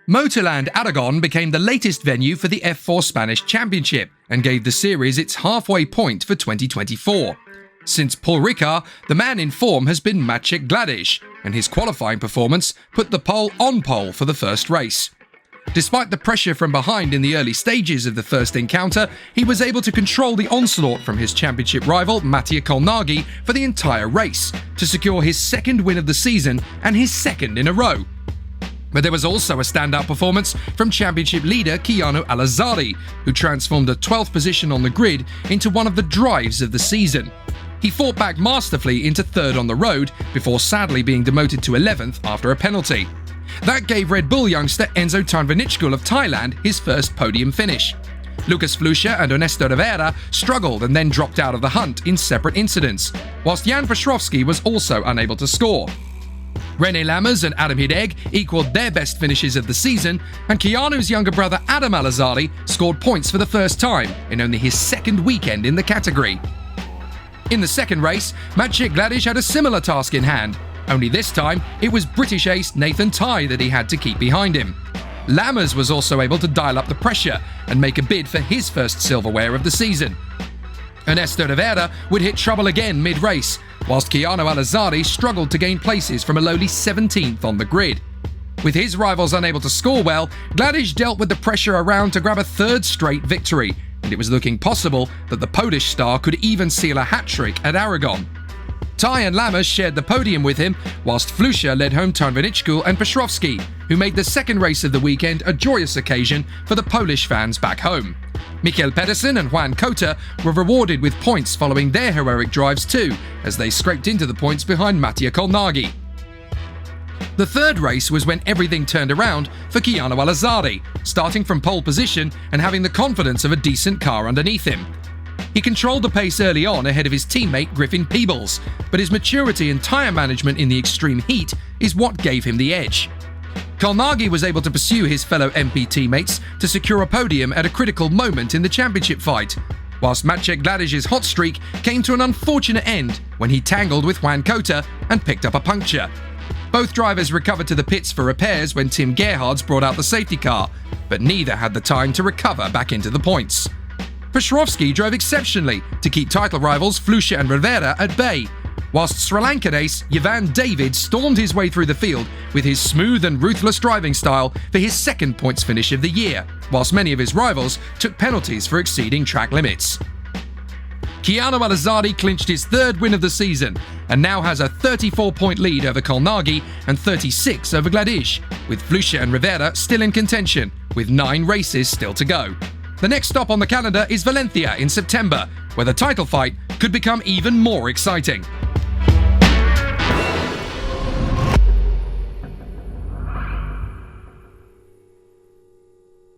Motorland Aragón became the latest venue for the F4 Spanish Championship and gave the series its halfway point for 2024. Since Paul Ricard, the man in form has been Maciej Gladysz, and his qualifying performance put the pole on pole for the first race. Despite the pressure from behind in the early stages of the first encounter, he was able to control the onslaught from his championship rival Mattia Colnaghi for the entire race, to secure his second win of the season and his second in a row. But there was also a standout performance from championship leader Keanu Al Azhari, who transformed a 12th position on the grid into one of the drives of the season. He fought back masterfully into third on the road before sadly being demoted to 11th after a penalty. That gave Red Bull youngster Enzo Tarnvinichkul of Thailand his first podium finish. Lucas Fluxá and Ernesto Rivera struggled and then dropped out of the hunt in separate incidents, whilst Jan Petrowski was also unable to score. René Lammers and Adam Hideg equaled their best finishes of the season, and Keanu's younger brother Adam Al Azhari scored points for the first time in only his second weekend in the category. In the second race, Maciej Gladysz had a similar task in hand, only this time it was British ace Nathan Tye that he had to keep behind him. Lammers was also able to dial up the pressure and make a bid for his first silverware of the season. Ernesto Rivera would hit trouble again mid-race, whilst Keanu Al Azhari struggled to gain places from a lowly 17th on the grid. With his rivals unable to score well, Gladysz dealt with the pressure around to grab a third straight victory, and it was looking possible that the Polish star could even seal a hat-trick at Aragon. Tye and Lammers shared the podium with him, whilst Fluxá led home Tarnvinichkul and Petrowski, who made the second race of the weekend a joyous occasion for the Polish fans back home. Michael Pedersen and Juan Cota were rewarded with points following their heroic drives too, as they scraped into the points behind Mattia Colnaghi. The third race was when everything turned around for Keanu Al Azhari, starting from pole position and having the confidence of a decent car underneath him. He controlled the pace early on ahead of his teammate Griffin Peebles, but his maturity and tyre management in the extreme heat is what gave him the edge. Colnaghi was able to pursue his fellow MP teammates to secure a podium at a critical moment in the championship fight, whilst Maciej Gladysz's hot streak came to an unfortunate end when he tangled with Juan Cota and picked up a puncture. Both drivers recovered to the pits for repairs when Tim Gerhards brought out the safety car, but neither had the time to recover back into the points. Petrowski drove exceptionally to keep title rivals Fluxá and Rivera at bay, whilst Sri Lankan ace Ivan David stormed his way through the field with his smooth and ruthless driving style for his second points finish of the year, whilst many of his rivals took penalties for exceeding track limits. Keanu Al Azhari clinched his third win of the season and now has a 34-point lead over Colnaghi and 36 over Gladysz, with Fluxá and Rivera still in contention, with 9 races still to go. The next stop on the calendar is Valencia in September, where the title fight could become even more exciting.